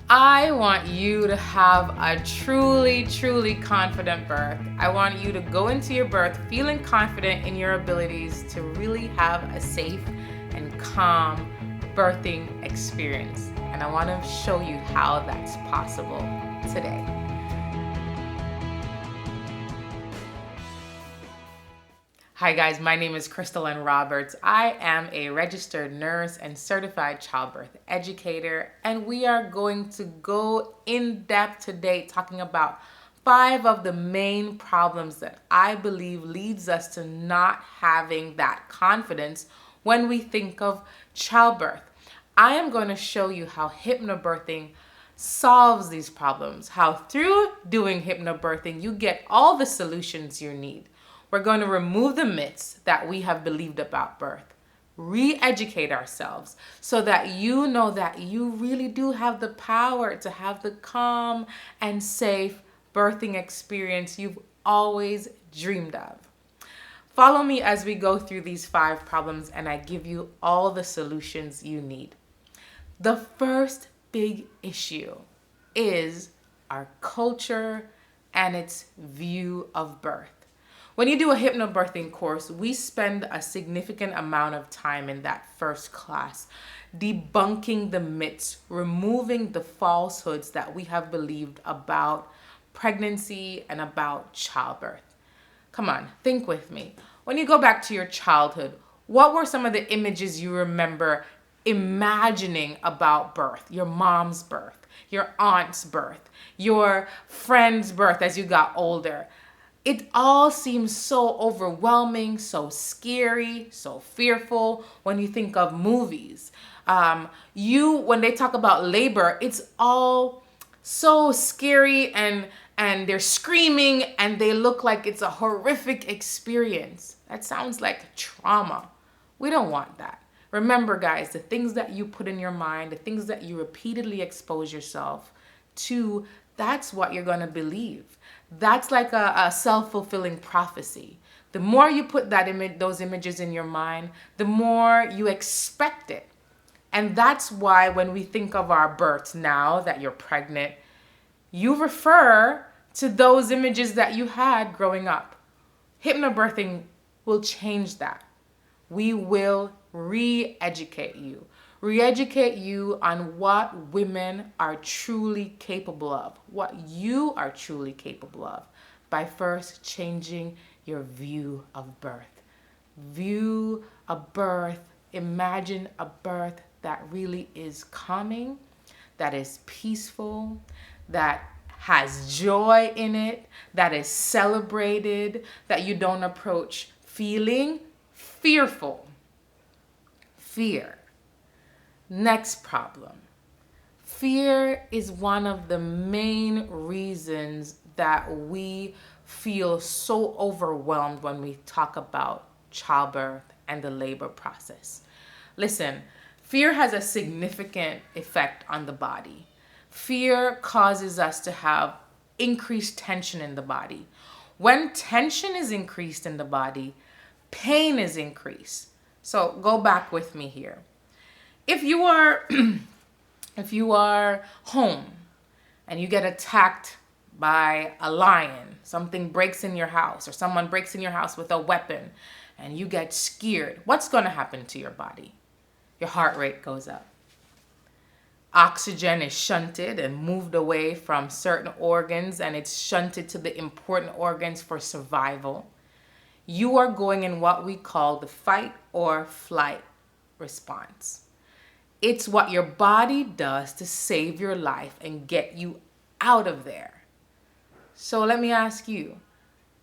I want you to have a truly, truly confident birth. I want you to go into your birth feeling confident in your abilities to really have a safe and calm birthing experience. And I want to show you how that's possible today. Hi guys, my name is Crystal N. Roberts. I am a registered nurse and certified childbirth educator, and we are going to go in depth today talking about 5 of the main problems that I believe leads us to not having that confidence when we think of childbirth. I am going to show you how HypnoBirthing solves these problems, how through doing HypnoBirthing you get all the solutions you need. We're going to remove the myths that we have believed about birth, re-educate ourselves so that you know that you really do have the power to have the calm and safe birthing experience you've always dreamed of. Follow me as we go through these 5 problems and I give you all the solutions you need. The first big issue is our culture and its view of birth. When you do a hypnobirthing course, we spend a significant amount of time in that first class debunking the myths, removing the falsehoods that we have believed about pregnancy and about childbirth. Come on, think with me. When you go back to your childhood, what were some of the images you remember imagining about birth? Your mom's birth, your aunt's birth, your friend's birth as you got older. It all seems so overwhelming, so scary, so fearful when you think of movies. When they talk about labor, it's all so scary and they're screaming and they look like it's a horrific experience. That sounds like trauma. We don't want that. Remember, guys, the things that you put in your mind, the things that you repeatedly expose yourself to, that's what you're going to believe. That's like a self-fulfilling prophecy. The more you put those images in your mind, the more you expect it. And that's why when we think of our births now that you're pregnant, you refer to those images that you had growing up. Hypnobirthing will change that. We will re-educate you. Re-educate you on what women are truly capable of, what you are truly capable of, by first changing your view of birth. View a birth, imagine a birth that really is calming, that is peaceful, that has joy in it, that is celebrated, that you don't approach feeling fearful. Fear. Next problem. Fear is one of the main reasons that we feel so overwhelmed when we talk about childbirth and the labor process. Listen, fear has a significant effect on the body. Fear causes us to have increased tension in the body. When tension is increased in the body, pain is increased. So go back with me here. If you are home and you get attacked by a lion, something breaks in your house or someone breaks in your house with a weapon and you get scared, what's going to happen to your body? Your heart rate goes up. Oxygen is shunted and moved away from certain organs and it's shunted to the important organs for survival. You are going in what we call the fight or flight response. It's what your body does to save your life and get you out of there. So let me ask you,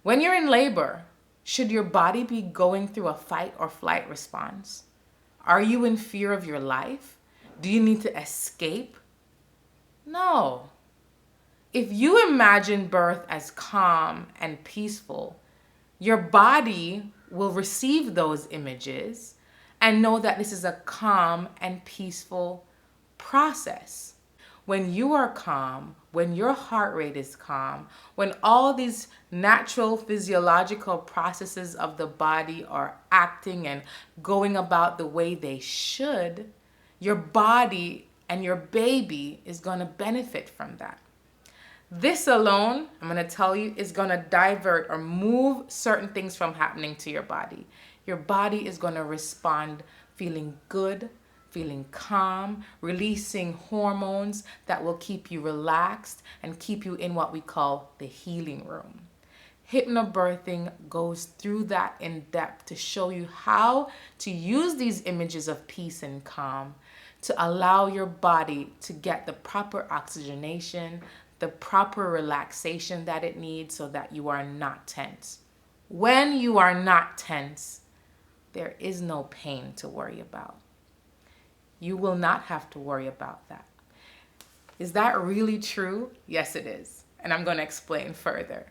when you're in labor, should your body be going through a fight or flight response? Are you in fear of your life? Do you need to escape? No. If you imagine birth as calm and peaceful, your body will receive those images and know that this is a calm and peaceful process. When you are calm, when your heart rate is calm, when all these natural physiological processes of the body are acting and going about the way they should, your body and your baby is going to benefit from that. This alone, I'm going to tell you, is going to divert or move certain things from happening to your body. Your body is going to respond feeling good, feeling calm, releasing hormones that will keep you relaxed and keep you in what we call the healing room. HypnoBirthing goes through that in depth to show you how to use these images of peace and calm to allow your body to get the proper oxygenation, the proper relaxation that it needs so that you are not tense. When you are not tense, there is no pain to worry about. You will not have to worry about that. Is that really true? Yes, it is. And I'm going to explain further.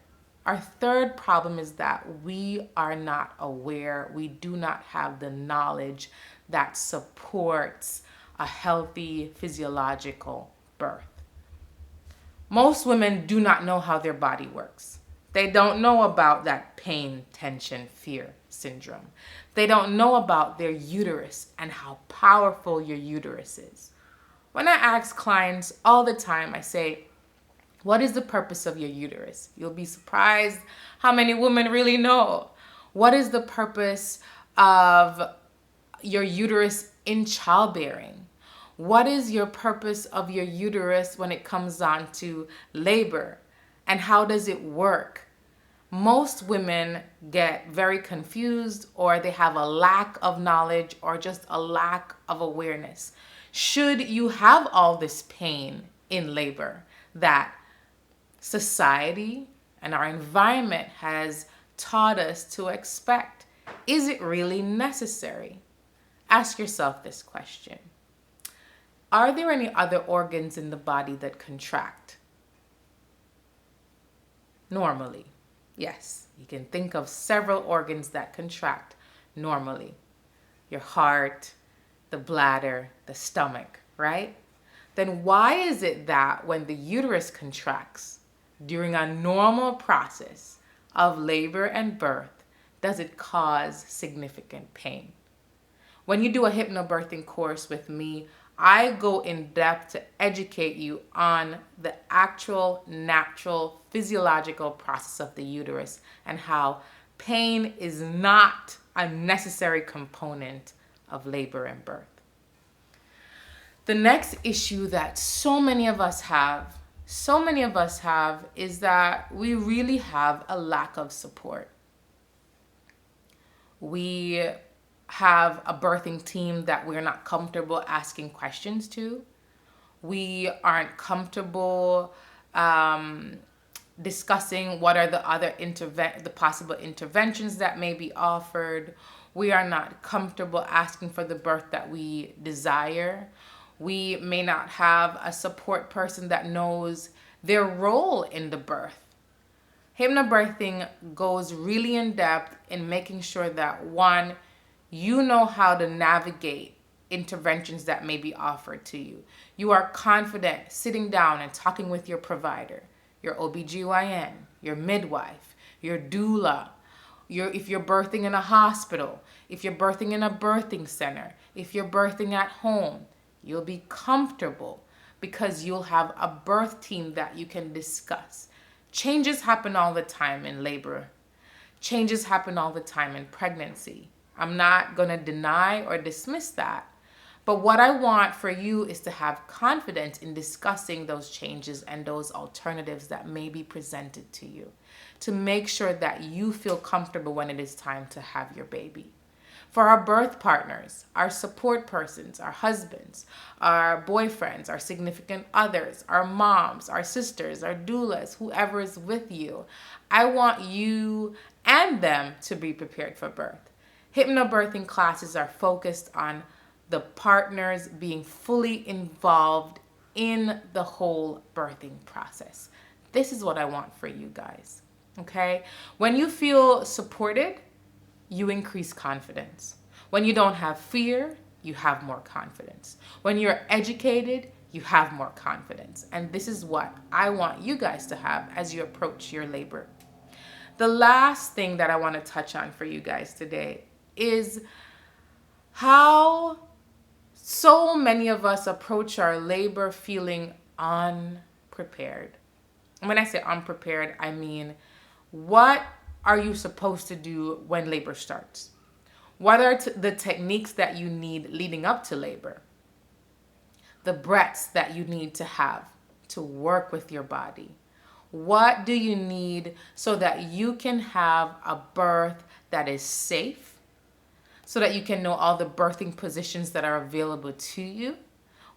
Our third problem is that we are not aware. We do not have the knowledge that supports a healthy physiological birth. Most women do not know how their body works. They don't know about that pain, tension, fear syndrome. They don't know about their uterus and how powerful your uterus is. When I ask clients all the time, I say, what is the purpose of your uterus? You'll be surprised how many women really know. What is the purpose of your uterus in childbearing? What is your purpose of your uterus when it comes on to labor? And how does it work? Most women get very confused, or they have a lack of knowledge or just a lack of awareness. Should you have all this pain in labor that society and our environment has taught us to expect? Is it really necessary? Ask yourself this question. Are there any other organs in the body that contract? Normally, yes. You can think of several organs that contract normally. Your heart, the bladder, the stomach, right? Then why is it that when the uterus contracts during a normal process of labor and birth, does it cause significant pain? When you do a HypnoBirthing course with me, I go in depth to educate you on the actual natural physiological process of the uterus and how pain is not a necessary component of labor and birth. The next issue that so many of us have is that we really have a lack of support. We have a birthing team that we're not comfortable asking questions to. We aren't comfortable discussing what are the possible interventions that may be offered. We are not comfortable asking for the birth that we desire. We may not have a support person that knows their role in the birth. HypnoBirthing goes really in depth in making sure that, one, you know how to navigate interventions that may be offered to you. You are confident sitting down and talking with your provider, your OBGYN, your midwife, your doula, if you're birthing in a hospital, if you're birthing in a birthing center, if you're birthing at home. You'll be comfortable because you'll have a birth team that you can discuss. Changes happen all the time in labor. Changes happen all the time in pregnancy. I'm not going to deny or dismiss that. But what I want for you is to have confidence in discussing those changes and those alternatives that may be presented to you, to make sure that you feel comfortable when it is time to have your baby. For our birth partners, our support persons, our husbands, our boyfriends, our significant others, our moms, our sisters, our doulas, whoever is with you, I want you and them to be prepared for birth. HypnoBirthing classes are focused on the partners being fully involved in the whole birthing process. This is what I want for you guys, okay? When you feel supported, you increase confidence. When you don't have fear, you have more confidence. When you're educated, you have more confidence. And this is what I want you guys to have as you approach your labor. The last thing that I want to touch on for you guys today is how So many of us approach our labor feeling unprepared. And when I say unprepared, I mean, what are you supposed to do when labor starts? What are the techniques that you need leading up to labor? The breaths that you need to have to work with your body. What do you need so that you can have a birth that is safe, so that you can know all the birthing positions that are available to you,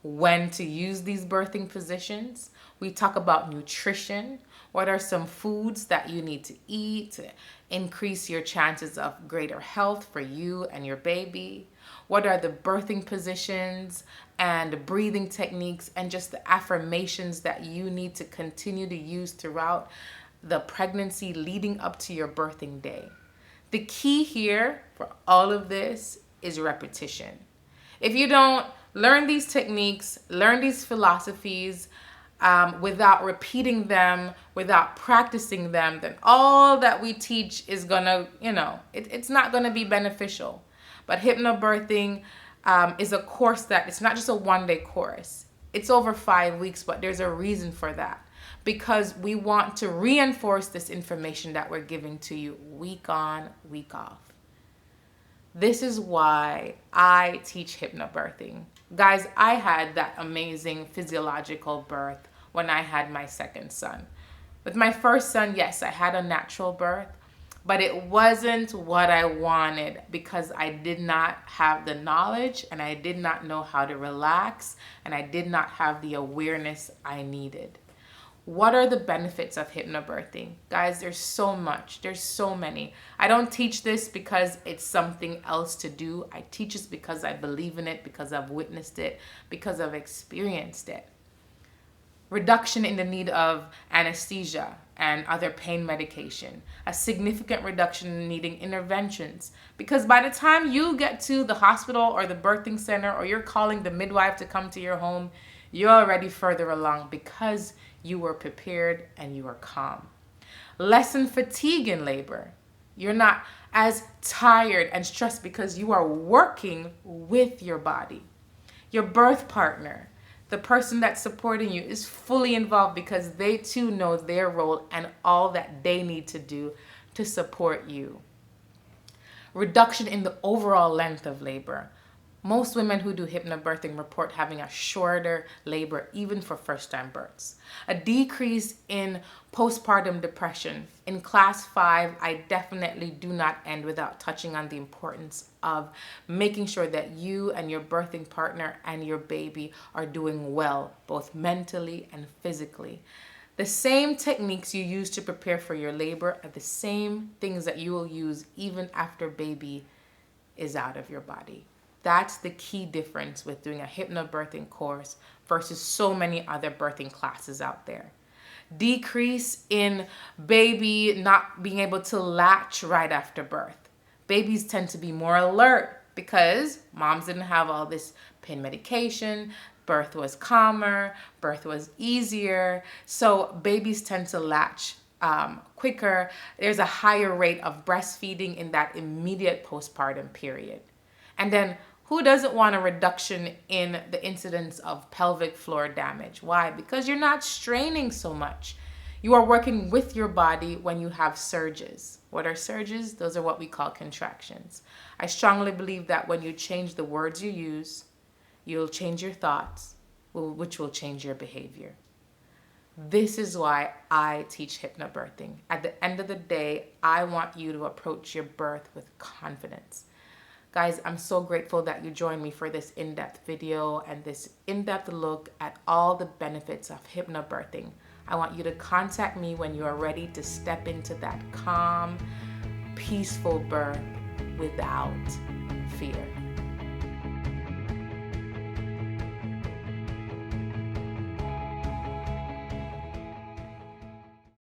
when to use these birthing positions? We talk about nutrition. What are some foods that you need to eat to increase your chances of greater health for you and your baby? What are the birthing positions and breathing techniques and just the affirmations that you need to continue to use throughout the pregnancy leading up to your birthing day? The key here for all of this is repetition. If you don't learn these techniques, learn these philosophies, without repeating them, without practicing them, then all that we teach is gonna, it's not gonna be beneficial. But HypnoBirthing is a course that it's not just a one-day course. It's over 5 weeks, but there's a reason for that. Because we want to reinforce this information that we're giving to you week on, week off. This is why I teach HypnoBirthing. Guys, I had that amazing physiological birth when I had my second son. With my first son, yes, I had a natural birth, but it wasn't what I wanted because I did not have the knowledge and I did not know how to relax and I did not have the awareness I needed. What are the benefits of hypnobirthing? Guys, there's so much. There's so many. I don't teach this because it's something else to do. I teach this because I believe in it, because I've witnessed it, because I've experienced it. Reduction in the need of anesthesia and other pain medication. A significant reduction in needing interventions. Because by the time you get to the hospital or the birthing center or you're calling the midwife to come to your home, you're already further along because you were prepared and you were calm. Lessen fatigue in labor. You're not as tired and stressed because you are working with your body. Your birth partner, the person that's supporting you, is fully involved because they too know their role and all that they need to do to support you. Reduction in the overall length of labor. Most women who do hypnobirthing report having a shorter labor, even for first-time births. A decrease in postpartum depression. In class 5, I definitely do not end without touching on the importance of making sure that you and your birthing partner and your baby are doing well, both mentally and physically. The same techniques you use to prepare for your labor are the same things that you will use even after baby is out of your body. That's the key difference with doing a hypnobirthing course versus so many other birthing classes out there. Decrease in baby not being able to latch right after birth. Babies tend to be more alert because moms didn't have all this pain medication, birth was calmer, birth was easier, so babies tend to latch quicker. There's a higher rate of breastfeeding in that immediate postpartum period. And then who doesn't want a reduction in the incidence of pelvic floor damage? Why? Because you're not straining so much. You are working with your body when you have surges. What are surges? Those are what we call contractions. I strongly believe that when you change the words you use, you'll change your thoughts, which will change your behavior. This is why I teach hypnobirthing. At the end of the day, I want you to approach your birth with confidence. Guys, I'm so grateful that you joined me for this in-depth video and this in-depth look at all the benefits of hypnobirthing. I want you to contact me when you are ready to step into that calm, peaceful birth without fear.